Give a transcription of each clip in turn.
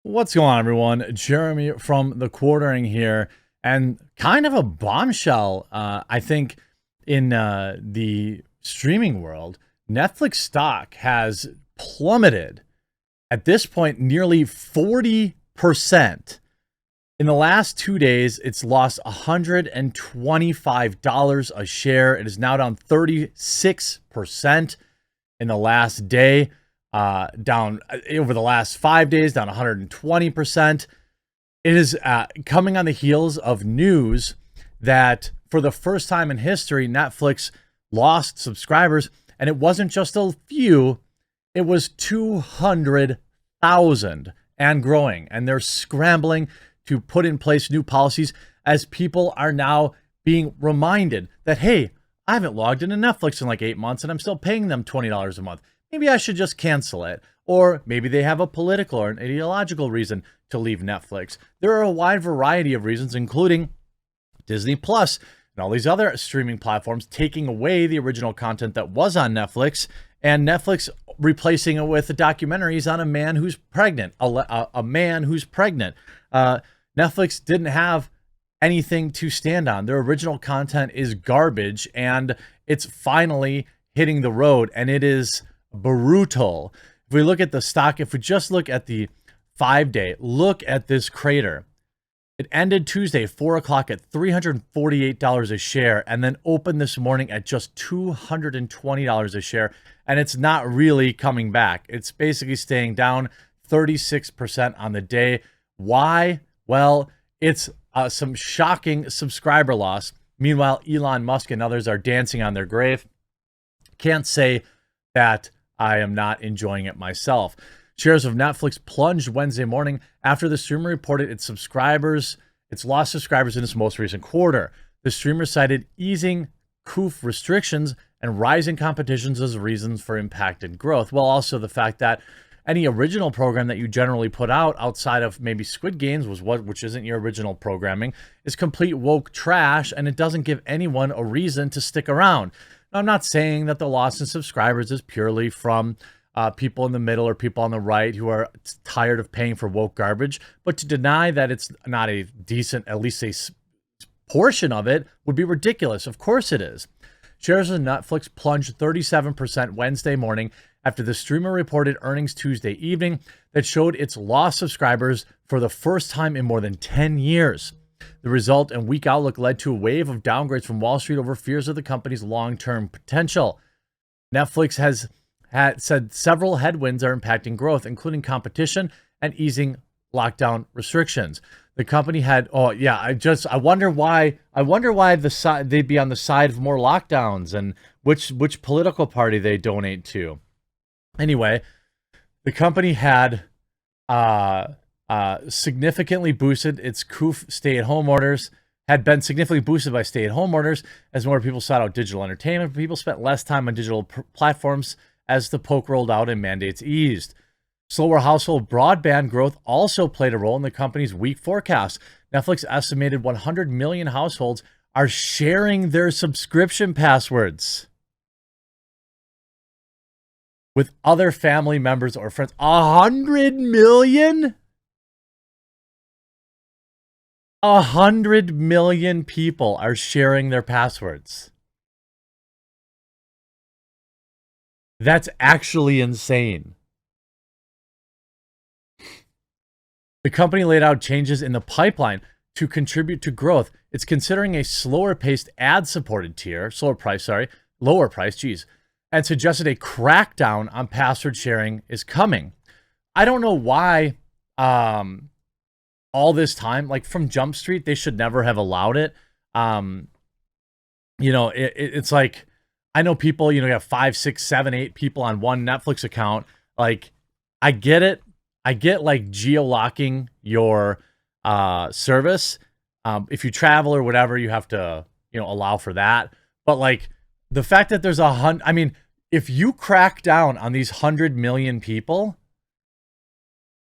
What's going on, everyone? Jeremy from the Quartering here, and kind of a bombshell, I think, in the streaming world. Netflix stock has plummeted at this point nearly 40%. In the last 2 days, it's lost $125 a share. It is now down 36% in the last day. Down over the last 5 days, down 120%. It is coming on the heels of news that for the first time in history, Netflix lost subscribers, and it wasn't just a few, it was 200,000 and growing. And they're scrambling to put in place new policies as people are now being reminded that, hey, I haven't logged into Netflix in like 8 months and I'm still paying them $20 a month. Maybe I should just cancel it. Or maybe they have a political or an ideological reason to leave Netflix. There are a wide variety of reasons, including Disney Plus and all these other streaming platforms taking away the original content that was on Netflix, and Netflix replacing it with documentaries on a man who's pregnant. A man who's pregnant. Netflix didn't have anything to stand on. Their original content is garbage, and it's finally hitting the road, and it is brutal. If we look at the stock, if we just look at the 5-day, look at this crater. It ended Tuesday, 4 o'clock at $348 a share, and then opened this morning at just $220 a share. And it's not really coming back. It's basically staying down 36% on the day. Why? Well, it's some shocking subscriber loss. Meanwhile, Elon Musk and others are dancing on their grave. Can't say that I am not enjoying it myself. Shares of Netflix plunged Wednesday morning after the streamer reported its lost subscribers in its most recent quarter. The streamer cited easing COOF restrictions and rising competitions as reasons for impacted growth, while also the fact that any original program that you generally put out outside of maybe Squid Games, which isn't your original programming, is complete woke trash, and it doesn't give anyone a reason to stick around. I'm not saying that the loss in subscribers is purely from people in the middle or people on the right who are tired of paying for woke garbage, but to deny that it's not a decent, at least a portion of it, would be ridiculous. Of course it is. Shares of Netflix plunged 37% Wednesday morning after the streamer reported earnings Tuesday evening that showed its lost subscribers for the first time in more than 10 years. The result and weak outlook led to a wave of downgrades from Wall Street over fears of the company's long-term potential. Netflix has said several headwinds are impacting growth, including competition and easing lockdown restrictions. The company had, I wonder why they'd be on the side of more lockdowns and which political party they donate to. Anyway, the company had significantly boosted its COOF stay-at-home orders, had been significantly boosted by stay-at-home orders as more people sought out digital entertainment. People spent less time on digital platforms as the poke rolled out and mandates eased. Slower household broadband growth also played a role in the company's weak forecast. Netflix estimated 100 million households are sharing their subscription passwords with other family members or friends. 100 million? 100 million people are sharing their passwords. That's actually insane. The company laid out changes in the pipeline to contribute to growth. It's considering a lower price, and suggested a crackdown on password sharing is coming. I don't know why all this time, like from Jump Street, they should never have allowed it. It's like, I know people, you have 5, 6, 7, 8 people on one Netflix account. Like, I get it. I get like geo-locking your service. If you travel or whatever, you have to, allow for that. But like the fact that there's if you crack down on these 100 million people,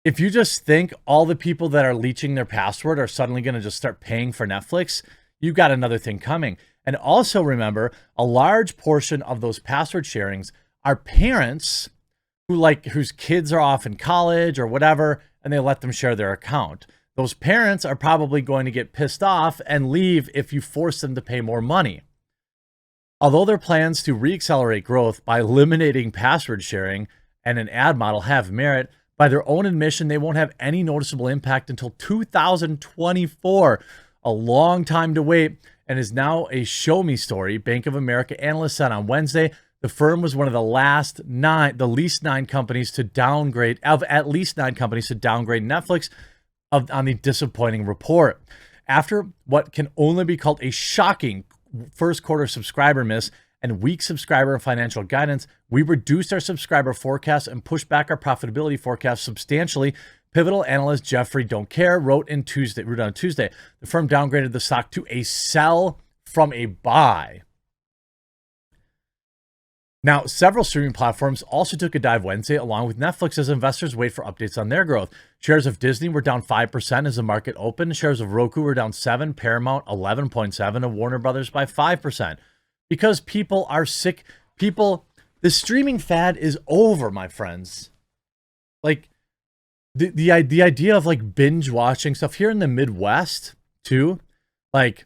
if you just think all the people that are leeching their password are suddenly going to just start paying for Netflix, you got another thing coming. And also remember, a large portion of those password sharings are parents whose kids are off in college or whatever, and they let them share their account. Those parents are probably going to get pissed off and leave if you force them to pay more money. Although their plans to reaccelerate growth by eliminating password sharing and an ad model have merit, by their own admission, they won't have any noticeable impact until 2024, a long time to wait, and is now a show me story. Bank of America analyst said on Wednesday the firm was one of the least nine companies to downgrade Netflix on the disappointing report. After what can only be called a shocking first quarter subscriber miss and weak subscriber and financial guidance, we reduced our subscriber forecast and pushed back our profitability forecast substantially. Pivotal analyst Jeffrey Don't Care wrote on Tuesday. The firm downgraded the stock to a sell from a buy. Now, several streaming platforms also took a dive Wednesday, along with Netflix, as investors wait for updates on their growth. Shares of Disney were down 5% as the market opened. Shares of Roku were down 7%, Paramount 11.7%, and Warner Brothers by 5%. Because people are sick. The streaming fad is over, my friends. Like, the idea of like binge watching stuff here in the Midwest too, like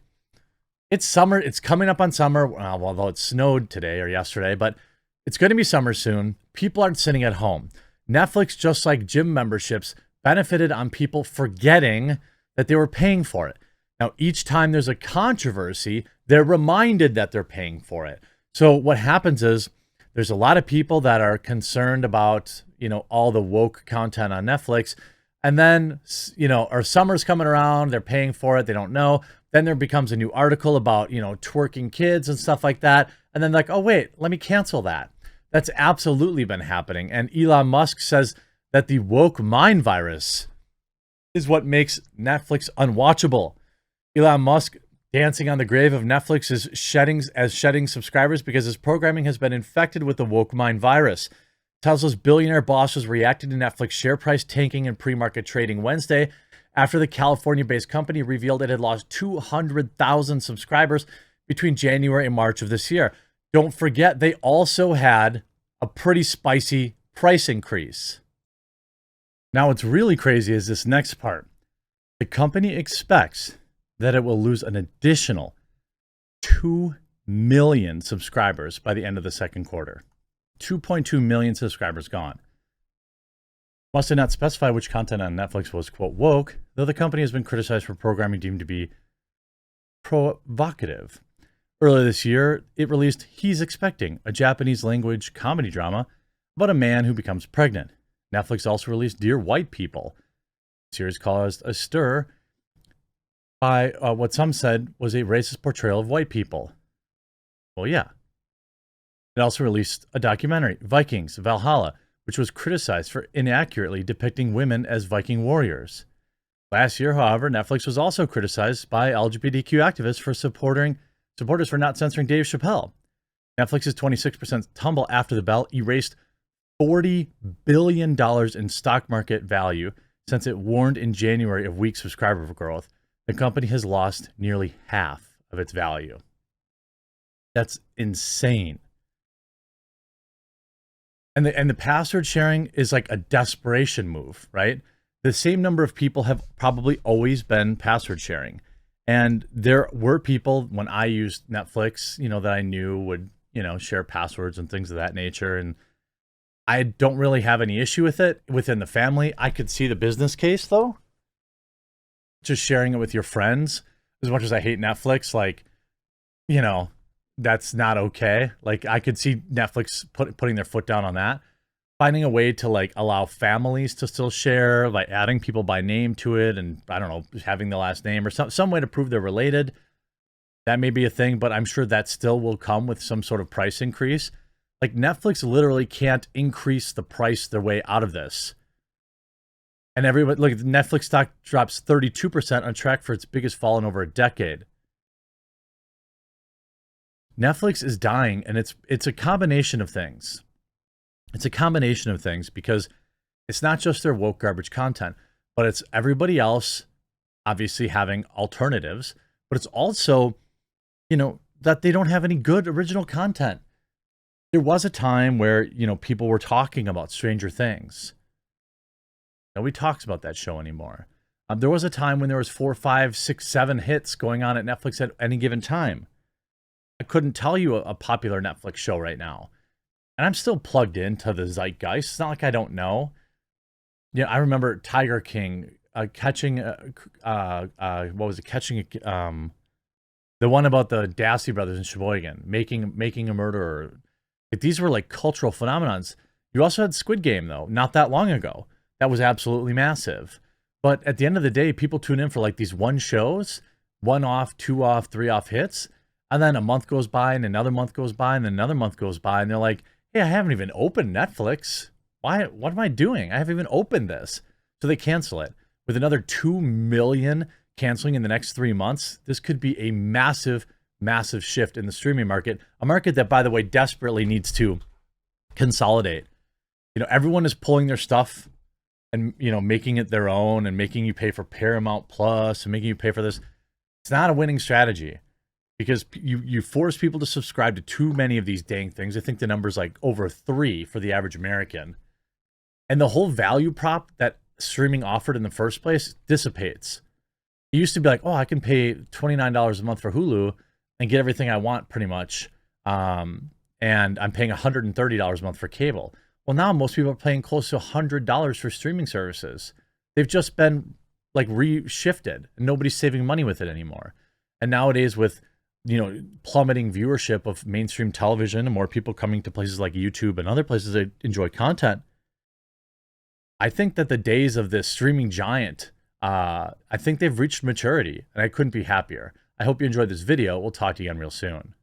it's summer, it's coming up on summer, although it snowed today or yesterday, but it's going to be summer soon. People aren't sitting at home. Netflix, just like gym memberships, benefited on people forgetting that they were paying for it. Now, each time there's a controversy, they're reminded that they're paying for it. So what happens is there's a lot of people that are concerned about, all the woke content on Netflix. And then, our summer's coming around, they're paying for it, they don't know. Then there becomes a new article about, twerking kids and stuff like that. And then like, oh, wait, let me cancel that. That's absolutely been happening. And Elon Musk says that the woke mind virus is what makes Netflix unwatchable. Elon Musk dancing on the grave of Netflix is shedding subscribers because his programming has been infected with the woke mind virus. Tesla's billionaire boss was reacting to Netflix share price tanking in pre-market trading Wednesday after the California-based company revealed it had lost 200,000 subscribers between January and March of this year. Don't forget, they also had a pretty spicy price increase. Now, what's really crazy is this next part. The company expects that it will lose an additional 2 million subscribers by the end of the second quarter. 2.2 million subscribers gone. Musk did not specify which content on Netflix was, quote, woke, though the company has been criticized for programming deemed to be provocative. Earlier this year, it released He's Expecting, a Japanese language comedy drama about a man who becomes pregnant. Netflix also released Dear White People. The series caused a stir by what some said was a racist portrayal of white people. Well, yeah. It also released a documentary, Vikings, Valhalla, which was criticized for inaccurately depicting women as Viking warriors. Last year, however, Netflix was also criticized by LGBTQ activists for supporters for not censoring Dave Chappelle. Netflix's 26% tumble after the bell erased $40 billion in stock market value since it warned in January of weak subscriber growth. The company has lost nearly half of its value. That's insane. And the password sharing is like a desperation move, right? The same number of people have probably always been password sharing. And there were people when I used Netflix, that I knew would, share passwords and things of that nature. And I don't really have any issue with it within the family. I could see the business case though. Just sharing it with your friends, as much as I hate Netflix, like, that's not okay. Like, I could see Netflix putting their foot down on that. Finding a way to like allow families to still share, like adding people by name to it, and I don't know, having the last name or some way to prove they're related. That may be a thing, but I'm sure that still will come with some sort of price increase. Like, Netflix literally can't increase the price their way out of this. And everybody, look, Netflix stock drops 32% on track for its biggest fall in over a decade. Netflix is dying, and it's a combination of things. It's a combination of things because it's not just their woke garbage content, but it's everybody else obviously having alternatives, but it's also, that they don't have any good original content. There was a time where, people were talking about Stranger Things. Nobody talks about that show anymore. There was a time when there was 4, 5, 6, 7 hits going on at Netflix at any given time. I couldn't tell you a popular Netflix show right now. And I'm still plugged into the zeitgeist. It's not like I don't know. Yeah, I remember Tiger King catching, what was it? Catching, the one about the Dassey brothers in Sheboygan, making a murderer. Like, these were like cultural phenomenons. You also had Squid Game, though, not that long ago. That was absolutely massive. But at the end of the day, people tune in for like these one shows, 1 off, 2 off, 3 off hits. And then a month goes by and another month goes by and another month goes by. And they're like, hey, I haven't even opened Netflix. What am I doing? I haven't even opened this. So they cancel it. With another 2 million canceling in the next 3 months, this could be a massive, massive shift in the streaming market. A market that, by the way, desperately needs to consolidate. You know, everyone is pulling their stuff and, you know, making it their own and making you pay for Paramount Plus and making you pay for this. It's not a winning strategy because you force people to subscribe to too many of these dang things. I think the number's like over 3 for the average American. And the whole value prop that streaming offered in the first place dissipates. It used to be like, oh, I can pay $29 a month for Hulu and get everything I want pretty much. And I'm paying $130 a month for cable. Well, now most people are paying close to $100 for streaming services. They've just been like reshifted and nobody's saving money with it anymore. And nowadays with, you know, plummeting viewership of mainstream television and more people coming to places like YouTube and other places that enjoy content, I think that the days of this streaming giant, I think they've reached maturity and I couldn't be happier. I hope you enjoyed this video. We'll talk to you again real soon.